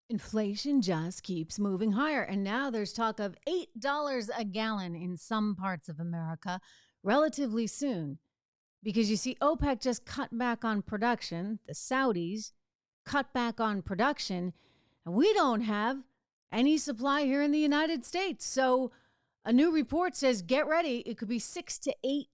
Inflation just keeps moving higher. And now there's talk of $8 a gallon in some parts of America relatively soon. Because you see, OPEC just cut back on production. The Saudis cut back on production. And we don't have any supply here in the United States. So a new report says, get ready. It could be $6 to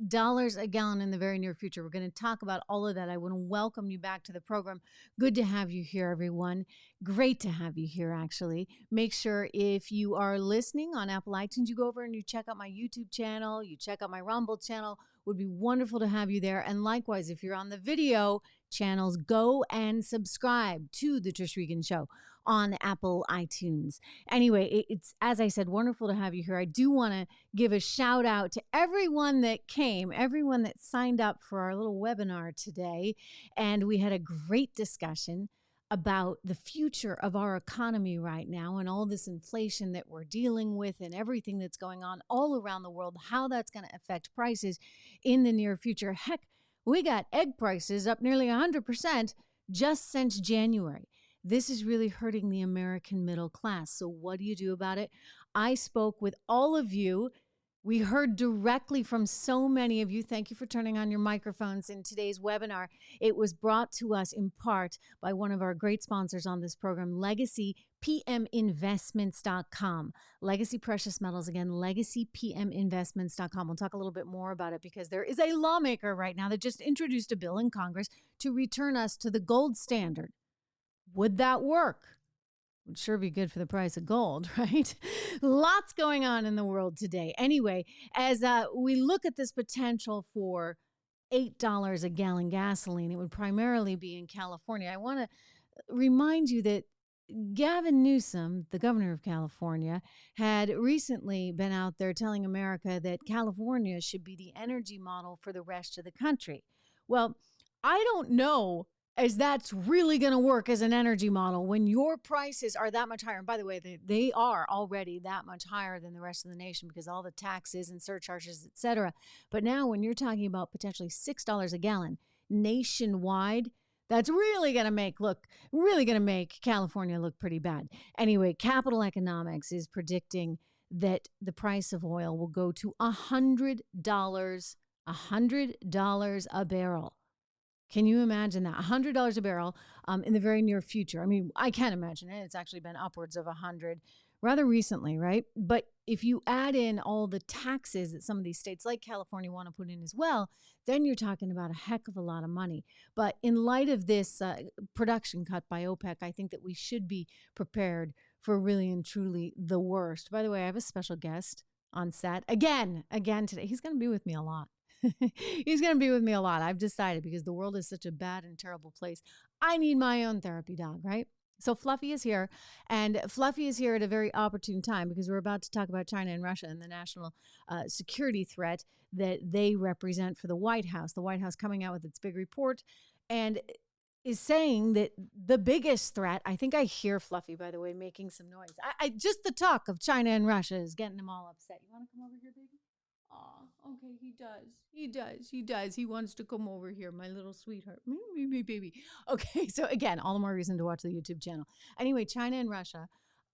$8 a gallon in the very near future. We're going to talk about all of that. I want to welcome you back to the program. Good to have you here, everyone. Great to have you here, actually. Make sure if you are listening on Apple iTunes, you go over and you check out my YouTube channel, you check out my Rumble channel. Would be wonderful to have you there. And likewise, if you're on the video channels, go and subscribe to the Trish Regan Show on Apple iTunes. Anyway, it's, as I said, wonderful to have you here. I do want to give a shout out to everyone that came, everyone that signed up for our little webinar today. And we had a great discussion about the future of our economy right now and all this inflation that we're dealing with and everything that's going on all around the world, how that's going to affect prices in the near future. Heck, we got egg prices up nearly 100% just since January. This is really hurting the American middle class. So what do you do about it? I spoke with all of you. We heard directly from so many of you. Thank you for turning on your microphones in today's webinar. It was brought to us in part by one of our great sponsors on this program, LegacyPMInvestments.com. Legacy Precious Metals, again, LegacyPMInvestments.com. We'll talk a little bit more about it because there is a lawmaker right now that just introduced a bill in Congress to return us to the gold standard. Would that work? Would sure be good for the price of gold, right? Lots going on in the world today. Anyway, as we look at this potential for $8 a gallon gasoline, it would primarily be in California. I want to remind you that Gavin Newsom, the governor of California, had recently been out there telling America that California should be the energy model for the rest of the country. Well, I don't know as that's really going to work as an energy model when your prices are that much higher. And by the way, they are already that much higher than the rest of the nation because all the taxes and surcharges, et cetera. But now when you're talking about potentially $6 a gallon nationwide, that's really going to make California look pretty bad. Anyway, Capital Economics is predicting that the price of oil will go to $100 a barrel. Can you imagine that? $100 a barrel in the very near future. I mean, I can't imagine it. It's actually been upwards of 100 rather recently, right? But if you add in all the taxes that some of these states like California want to put in as well, then you're talking about a heck of a lot of money. But in light of this production cut by OPEC, I think that we should be prepared for really and truly the worst. By the way, I have a special guest on set again today. He's going to be with me a lot. He's going to be with me a lot. I've decided because the world is such a bad and terrible place. I need my own therapy dog, right? So Fluffy is here, and Fluffy is here at a very opportune time because we're about to talk about China and Russia and the national security threat that they represent for the White House. The White House coming out with its big report and is saying that the biggest threat, I think I hear Fluffy, by the way, making some noise. I just the talk of China and Russia is getting them all upset. You want to come over here, baby? Oh, okay, he does. He wants to come over here, my little sweetheart. Baby. Okay, so again, all the more reason to watch the YouTube channel. Anyway, China and Russia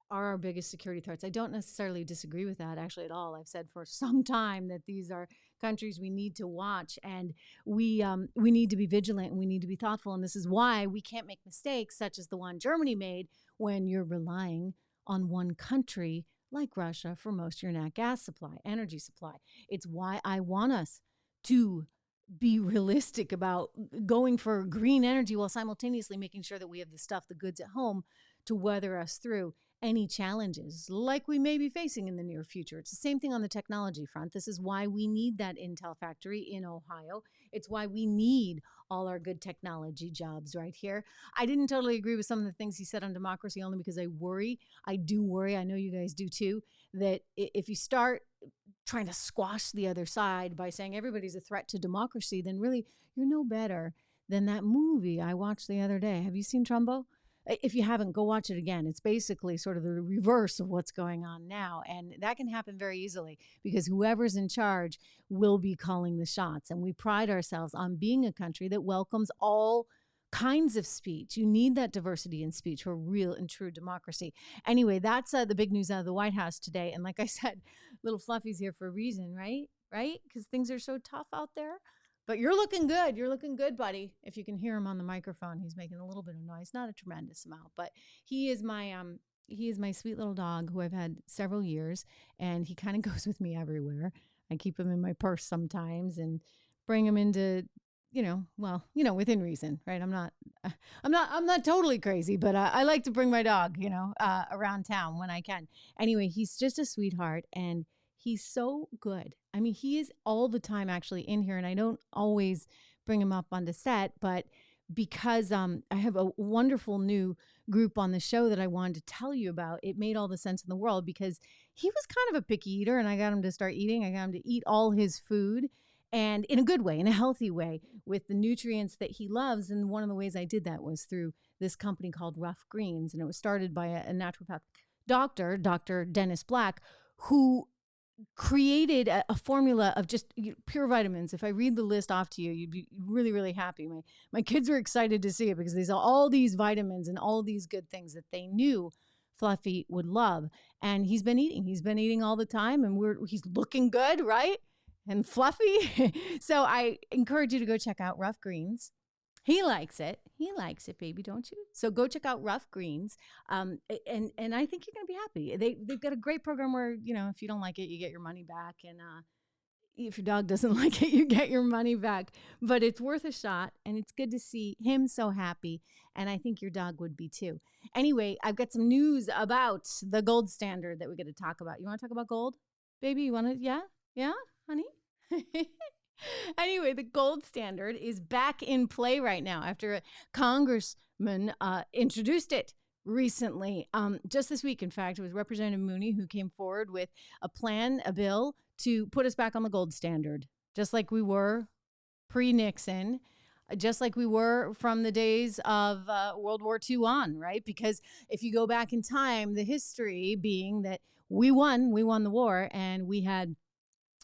are our biggest security threats. I don't necessarily disagree with that actually at all. I've said for some time that these are countries we need to watch, and we need to be vigilant and we need to be thoughtful. And this is why we can't make mistakes such as the one Germany made when you're relying on one country like Russia for most of your nat gas supply, energy supply. It's why I want us to be realistic about going for green energy while simultaneously making sure that we have the stuff, the goods at home to weather us through any challenges like we may be facing in the near future. It's the same thing on the technology front. This is why we need that Intel factory in Ohio. It's why we need all our good technology jobs right here. I didn't totally agree with some of the things he said on democracy only because I worry. I do worry. I know you guys do too, that if you start trying to squash the other side by saying everybody's a threat to democracy, then really you're no better than that movie I watched the other day. Have you seen Trumbo? If you haven't, go watch it again. It's basically sort of the reverse of what's going on now. And that can happen very easily because whoever's in charge will be calling the shots. And we pride ourselves on being a country that welcomes all kinds of speech. You need that diversity in speech for real and true democracy. Anyway, that's the big news out of the White House today. And like I said, little Fluffy's here for a reason, right? Right? Because things are so tough out there. But you're looking good. You're looking good, buddy. If you can hear him on the microphone, he's making a little bit of noise, not a tremendous amount, but he is my sweet little dog who I've had several years, and he kind of goes with me everywhere. I keep him in my purse sometimes and bring him into, within reason, right? I'm not totally crazy, but I like to bring my dog, around town when I can. Anyway, he's just a sweetheart, and he's so good. I mean, he is all the time actually in here, and I don't always bring him up onto set, but because I have a wonderful new group on the show that I wanted to tell you about, it made all the sense in the world because he was kind of a picky eater, and I got him to start eating. I got him to eat all his food, and in a good way, in a healthy way, with the nutrients that he loves. And one of the ways I did that was through this company called Rough Greens, and it was started by a naturopath doctor, Dr. Dennis Black, who created a formula of just pure vitamins. If I read the list off to you, you'd be really, really happy. My kids were excited to see it because there's all these vitamins and all these good things that they knew Fluffy would love. And he's been eating all the time, and he's looking good, right? And fluffy. So I encourage you to go check out Rough Greens. He likes it. He likes it, baby, don't you? So go check out Rough Greens. And I think you're going to be happy. They've got a great program where, if you don't like it, you get your money back. And if your dog doesn't like it, you get your money back. But it's worth a shot. And it's good to see him so happy. And I think your dog would be too. Anyway, I've got some news about the gold standard that we're going to talk about. You want to talk about gold? Baby, you want to? Yeah? Yeah, honey? Anyway, the gold standard is back in play right now after a congressman introduced it recently. Just this week, in fact, it was Representative Mooney who came forward with a bill to put us back on the gold standard, just like we were pre-Nixon, just like we were from the days of World War II on, right? Because if you go back in time, the history being that we won the war, and we had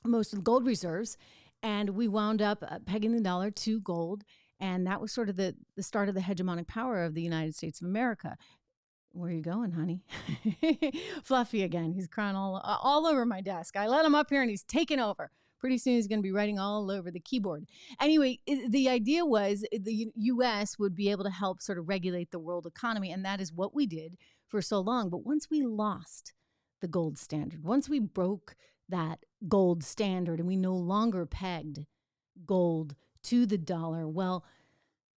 most of the gold reserves, and we wound up pegging the dollar to gold. And that was sort of the start of the hegemonic power of the United States of America. Where are you going, honey? Fluffy again. He's crying all over my desk. I let him up here and he's taking over. Pretty soon he's going to be writing all over the keyboard. Anyway, the idea was the U.S. would be able to help sort of regulate the world economy. And that is what we did for so long. But once we lost the gold standard, once we broke that gold standard and we no longer pegged gold to the dollar, well,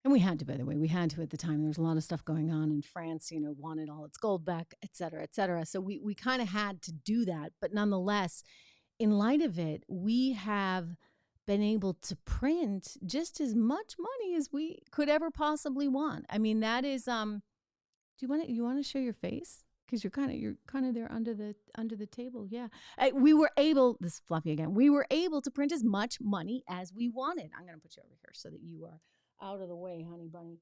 and we had to, by the way, at the time. There was a lot of stuff going on in France, wanted all its gold back, et cetera, et cetera. So we kind of had to do that. But nonetheless, in light of it, we have been able to print just as much money as we could ever possibly want. I mean, that is, you want to show your face? Because you're kind of there under the table. Yeah. This is Fluffy again. We were able to print as much money as we wanted. I'm going to put you over here so that you are out of the way, honey bunny.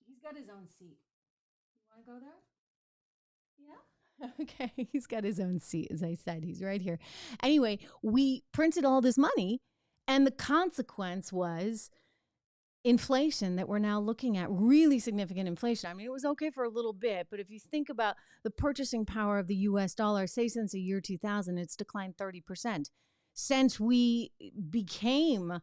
He's got his own seat. You want to go there? Yeah. Okay. He's got his own seat. As I said, he's right here. Anyway, we printed all this money, and the consequence was inflation that we're now looking at, really significant inflation. I mean, it was okay for a little bit, but if you think about the purchasing power of the US dollar, say since the year 2000, it's declined 30%. Since we became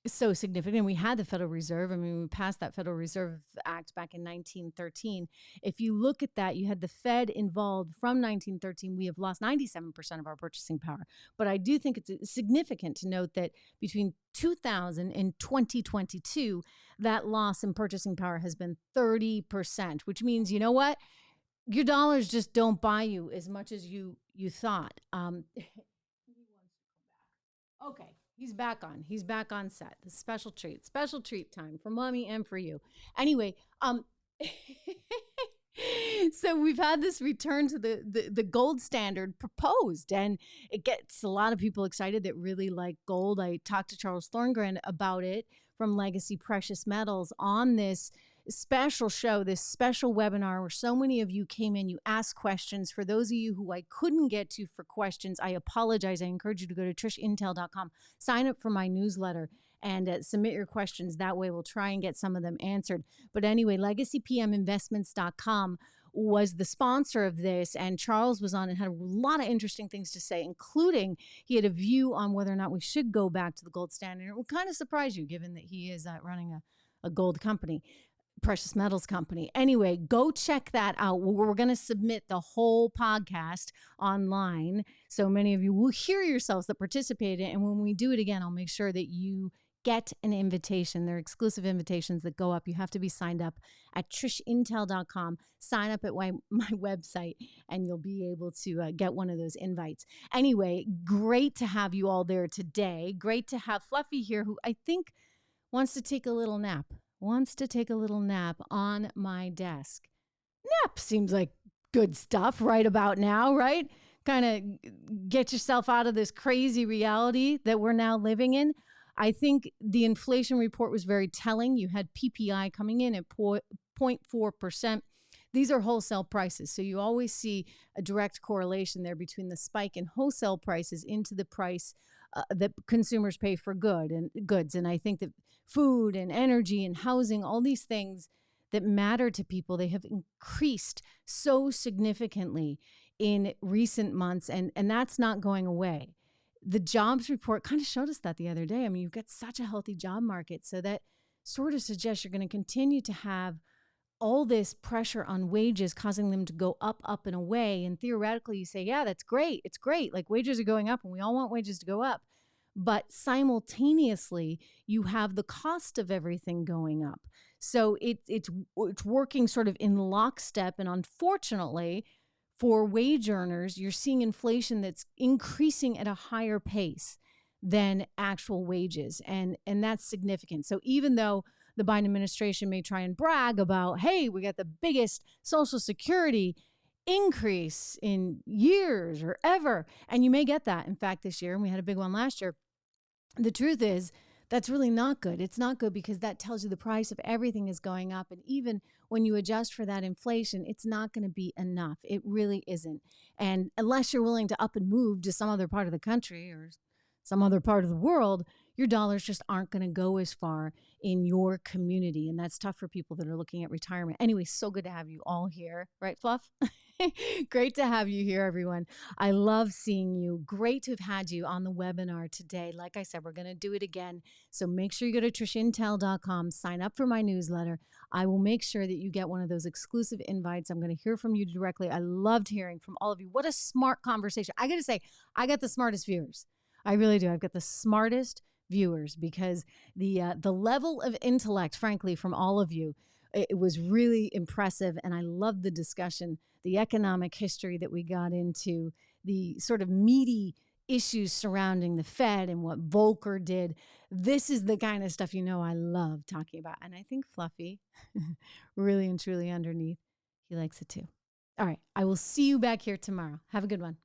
so significant, we had the Federal Reserve. I mean, we passed that Federal Reserve Act back in 1913. If you look at that, you had the Fed involved from 1913. We have lost 97% of our purchasing power. But I do think it's significant to note that between 2000 and 2022, that loss in purchasing power has been 30%, which means, you know what? Your dollars just don't buy you as much as you thought. Okay. He's back on set. The special treat time for mommy and for you. Anyway, so we've had this return to the gold standard proposed, and it gets a lot of people excited that really like gold. I talked to Charles Thorngren about it from Legacy Precious Metals on this special show, this special webinar where so many of you came in, you asked questions. For those of you who I couldn't get to for questions, I apologize. I encourage you to go to trishintel.com, sign up for my newsletter, and submit your questions. That way we'll try and get some of them answered. But anyway, legacypminvestments.com was the sponsor of this, and Charles was on and had a lot of interesting things to say, including he had a view on whether or not we should go back to the gold standard. It would kind of surprise you given that he is running a gold company, precious metals company. Anyway, go check that out. We're going to submit the whole podcast online, so many of you will hear yourselves that participated. And when we do it again, I'll make sure that you get an invitation. They're exclusive invitations that go up. You have to be signed up at trishintel.com. Sign up at my website, and you'll be able to get one of those invites. Anyway, great to have you all there today. Great to have Fluffy here, who I think wants to take a little nap on my desk. Nap seems like good stuff right about now, right? Kind of get yourself out of this crazy reality that we're now living in. I think the inflation report was very telling. You had PPI coming in at 0.4%. These are wholesale prices. So you always see a direct correlation there between the spike in wholesale prices into the price that consumers pay for goods. And I think that food and energy and housing, all these things that matter to people, they have increased so significantly in recent months. And that's not going away. The jobs report kind of showed us that the other day. I mean, you've got such a healthy job market. So that sort of suggests you're going to continue to have all this pressure on wages causing them to go up and away. And theoretically, you say, yeah, that's great. It's great. Like wages are going up and we all want wages to go up. But simultaneously, you have the cost of everything going up. So it's working sort of in lockstep. And unfortunately, for wage earners, you're seeing inflation that's increasing at a higher pace than actual wages. And that's significant. So even though the Biden administration may try and brag about, hey, we got the biggest Social Security increase in years or ever, and you may get that, in fact, this year, and we had a big one last year. The truth is, that's really not good. It's not good because that tells you the price of everything is going up. And even when you adjust for that inflation, it's not going to be enough. It really isn't. And unless you're willing to up and move to some other part of the country or some other part of the world, your dollars just aren't going to go as far in your community. And that's tough for people that are looking at retirement. Anyway, so good to have you all here. Right, Fluff? Great to have you here, everyone. I love seeing you. Great to have had you on the webinar today. Like I said, we're going to do it again. So make sure you go to trishintel.com, sign up for my newsletter. I will make sure that you get one of those exclusive invites. I'm going to hear from you directly. I loved hearing from all of you. What a smart conversation. I got to say, I got the smartest viewers. I really do. I've got the smartest viewers because the level of intellect, frankly, from all of you, it was really impressive. And I loved the discussion, the economic history that we got into, the sort of meaty issues surrounding the Fed and what Volcker did. This is the kind of stuff, I love talking about. And I think Fluffy, really and truly underneath, he likes it too. All right. I will see you back here tomorrow. Have a good one.